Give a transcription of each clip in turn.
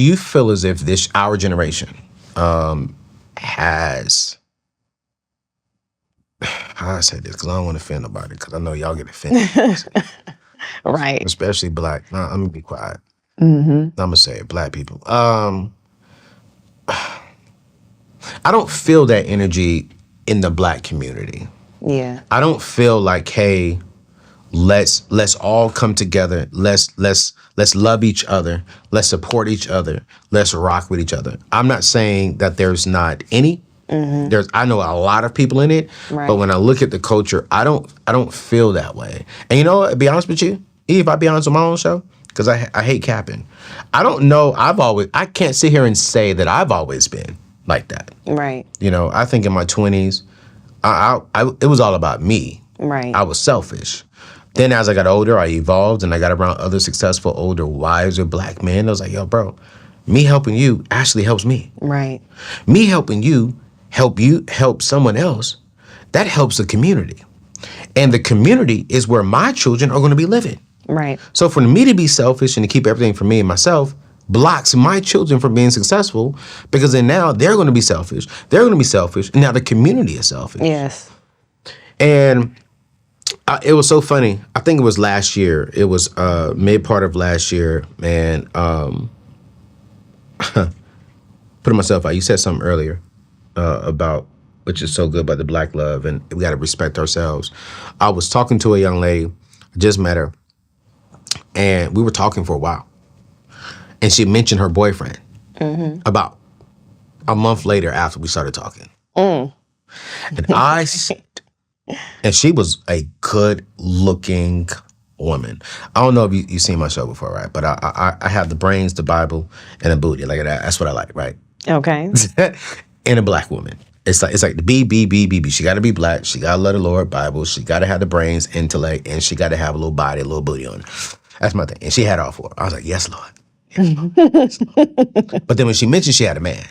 Do you feel as if our generation has, how I say this, because I don't want to offend nobody, because I know y'all get offended. Right. Especially black. Nah, I'm going to be quiet. Mm-hmm. I'm going to say it, black people. I don't feel that energy in the black community. Yeah. I don't feel like, hey, let's all come together. Let's love each other. Let's support each other. Let's rock with each other. I'm not saying that there's not any. Mm-hmm. I know a lot of people in it, right. But when I look at the culture, I don't feel that way. And you know what? To be honest with you, if I be honest with my own show, because I hate capping. I don't know. I can't sit here and say that I've always been like that. Right. You know, I think in my 20s, it was all about me. Right. I was selfish. Then as I got older, I evolved and I got around other successful, older, wiser black men. I was like, yo, bro, me helping you actually helps me. Right. Me helping you help someone else. That helps the community. And the community is where my children are going to be living. Right. So for me to be selfish and to keep everything for me and myself blocks my children from being successful, because then now they're going to be selfish. They're going to be selfish. And now the community is selfish. Yes. And it was so funny. I think it was last year. It was mid part of last year, man. Putting myself out. You said something earlier about, which is so good, about the black love, and we got to respect ourselves. I was talking to a young lady, I just met her, and we were talking for a while. And she mentioned her boyfriend about a month later after we started talking. And and she was a good-looking woman. I don't know if you've seen my show before, right? But I have the brains, the Bible, and a booty. Like that. That's what I like, right? Okay. And a black woman. It's like the B. She got to be black. She got to love the Lord, Bible. She got to have the brains, intellect, and she got to have a little body, a little booty on her. That's my thing. And she had all four. I was like, yes, Lord. Yes, Lord. Yes, Lord. But then when she mentioned she had a man,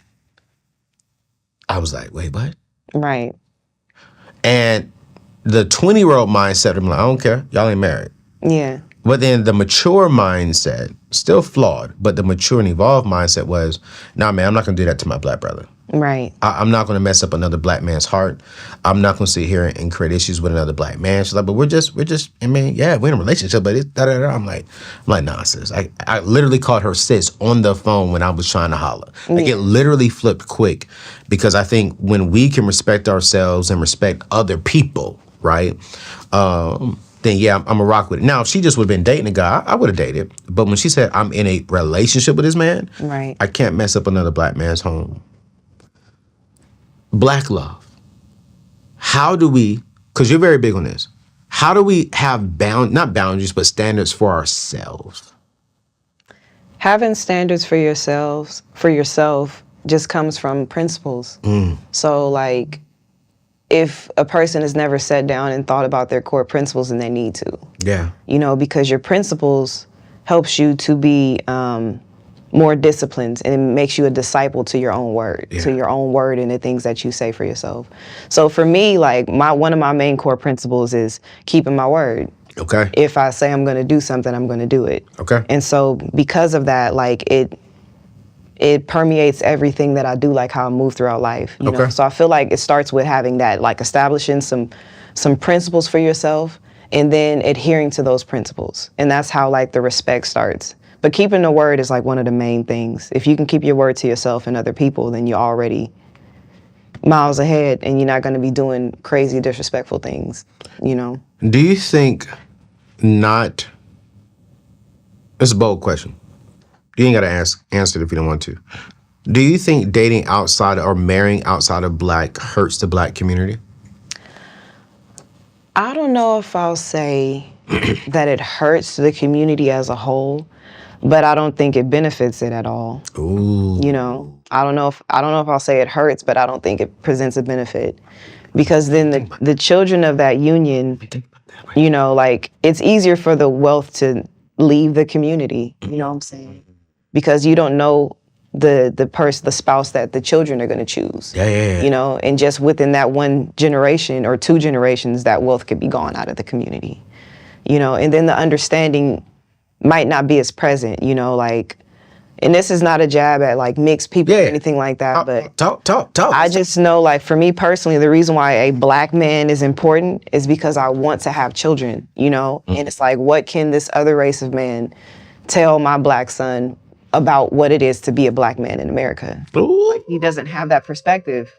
I was like, wait, what? Right. And the 20-year-old mindset, I'm like, I don't care. Y'all ain't married. Yeah. But then the mature mindset, still flawed, but the mature and evolved mindset was, nah, man, I'm not going to do that to my black brother. Right. I'm not going to mess up another black man's heart. I'm not going to sit here and create issues with another black man. She's like, but we're just, I mean, yeah, we're in a relationship, but it's da-da-da. I'm like, nah, sis. I literally called her sis on the phone when I was trying to holler. Like, it literally flipped quick, because I think when we can respect ourselves and respect other people, right, then yeah, I'm going to rock with it. Now, if she just would have been dating a guy, I would have dated. But when she said I'm in a relationship with this man, right, I can't mess up another black man's home. Black love. How do we, because you're very big on this, how do we have not boundaries, but standards for ourselves? Having standards for yourself just comes from principles. So like, if a person has never sat down and thought about their core principles, then they need to. Yeah. You know, because your principles helps you to be more disciplined, and it makes you a disciple to your own word, to your own word and the things that you say for yourself. So for me, like one of my main core principles is keeping my word. Okay. If I say I'm going to do something, I'm going to do it. Okay. And so because of that, like it permeates everything that I do, like how I move throughout life. You know? So I feel like it starts with having that, like establishing some principles for yourself, and then adhering to those principles. And that's how like the respect starts. But keeping the word is like one of the main things. If you can keep your word to yourself and other people, then you're already miles ahead, and you're not going to be doing crazy, disrespectful things, you know? Do you think it's a bold question. You ain't got to answer it if you don't want to. Do you think dating outside or marrying outside of black hurts the black community? I don't know if I'll say that it hurts the community as a whole, but I don't think it benefits it at all. Ooh. You know, I don't know if I'll say it hurts, but I don't think it presents a benefit, because then the children of that union, you know, like it's easier for the wealth to leave the community. You know what I'm saying? Because you don't know the spouse that the children are going to choose. Yeah. You know, and just within that one generation or two generations, that wealth could be gone out of the community. You know, and then the understanding might not be as present, you know, like And this is not a jab at like mixed people or anything like that, but talk. I just know, like, for me personally, the reason why a black man is important is because I want to have children, you know? And it's like, what can this other race of man tell my black son about what it is to be a black man in America? Like, he doesn't have that perspective.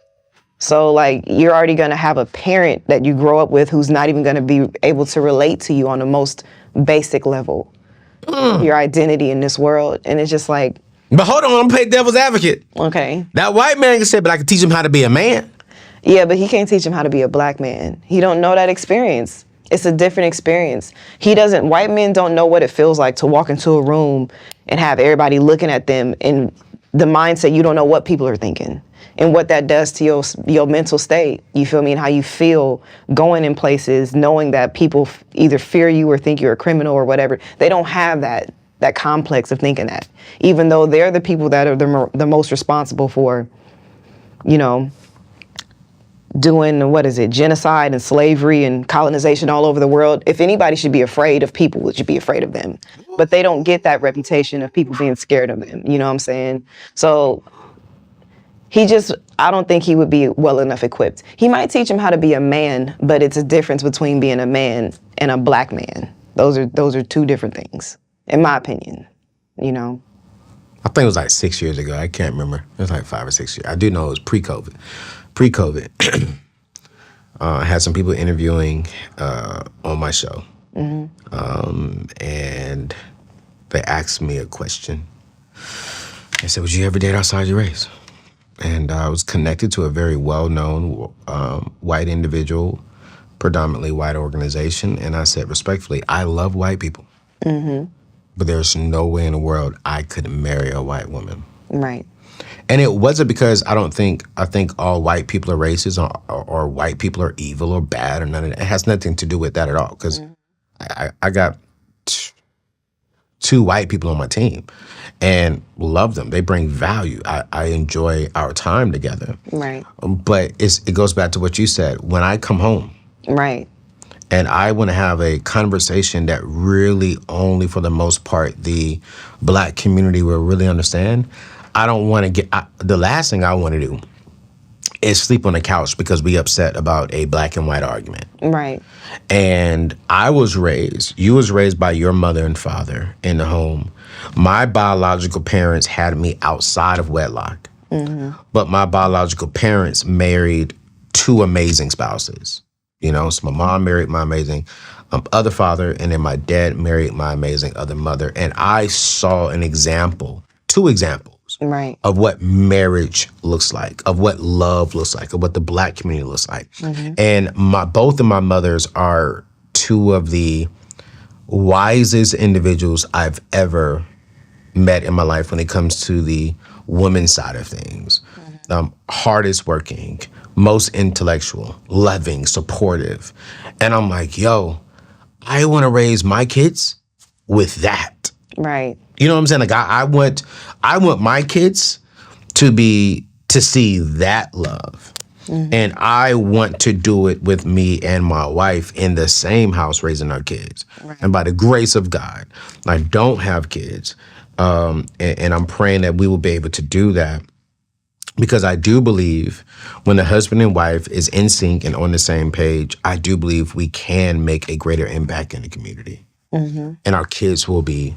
So, like, you're already going to have a parent that you grow up with who's not even going to be able to relate to you on the most basic level. Your identity in this world. And it's just like... But hold on, I'm play devil's advocate. Okay. That white man can say, but I can teach him how to be a man. Yeah, but he can't teach him how to be a black man. He don't know that experience. It's a different experience. White men don't know what it feels like to walk into a room and have everybody looking at them in the mindset you don't know what people are thinking and what that does to your mental state. You feel me? And how you feel going in places knowing that people either fear you or think you're a criminal or whatever. They don't have that complex of thinking that, even though they're the people that are the most responsible for, you know, doing, genocide and slavery and colonization all over the world. If anybody should be afraid of people, it should be afraid of them. But they don't get that reputation of people being scared of them. You know what I'm saying? So I don't think he would be well enough equipped. He might teach him how to be a man, but it's a difference between being a man and a black man. Those are two different things, in my opinion, you know? I think it was like 6 years ago. I can't remember. It was like 5 or 6 years. I do know it was pre-COVID. I had some people interviewing on my show. And they asked me a question. They said, would you ever date outside your race? And I was connected to a very well-known white individual, predominantly white organization. And I said, respectfully, I love white people. But there's no way in the world I could marry a white woman. Right. And it wasn't because I think all white people are racist or white people are evil or bad or none of that. It has nothing to do with that at all. Because I got two white people on my team and love them. They bring value. I enjoy our time together. Right. But it goes back to what you said. When I come home. Right. And I want to have a conversation that really only, for the most part, the black community will really understand. I don't want to the last thing I want to do is sleep on the couch because we upset about a black and white argument. Right. And you was raised by your mother and father in the home. My biological parents had me outside of wedlock. But my biological parents married two amazing spouses. You know, so my mom married my amazing other father, and then my dad married my amazing other mother. And I saw two examples right. of what marriage looks like, of what love looks like, of what the black community looks like. And both of my mothers are two of the wisest individuals I've ever met in my life when it comes to the women's side of things. Hardest working, most intellectual, loving, supportive. And I'm like, yo, I want to raise my kids with that. Right. You know what I'm saying? Like I want my kids to see that love. And I want to do it with me and my wife in the same house raising our kids. Right. And by the grace of God, I don't have kids. And I'm praying that we will be able to do that. Because I do believe when the husband and wife is in sync and on the same page, I do believe we can make a greater impact in the community. And our kids will be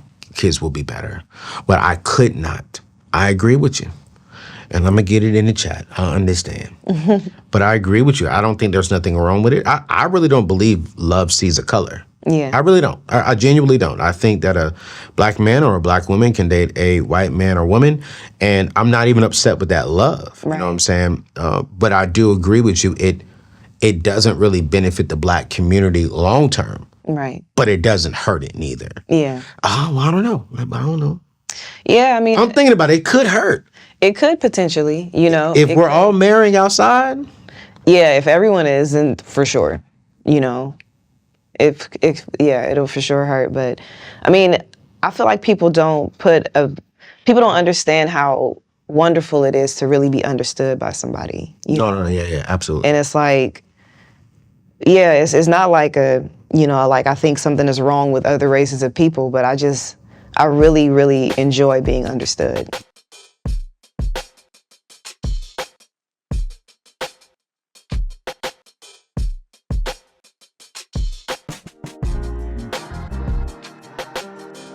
better. But I could not. I agree with you. And I'm going to get it in the chat. I understand. But I agree with you. I don't think there's nothing wrong with it. I really don't believe love sees a color. Yeah. I really don't. I genuinely don't. I think that a black man or a black woman can date a white man or woman, and I'm not even upset with that love. Right. You know what I'm saying? But I do agree with you. It doesn't really benefit the black community long term. Right. But it doesn't hurt it neither. Yeah. Oh, I don't know. Yeah, I mean, I'm thinking about it. It could hurt. It could potentially, you know. If we're all marrying outside? Yeah, if everyone is, then for sure, you know. It'll for sure hurt. But I mean, I feel like people don't understand how wonderful it is to really be understood by somebody. No, yeah, absolutely. And it's like, it's not like like I think something is wrong with other races of people, but I I really, really enjoy being understood.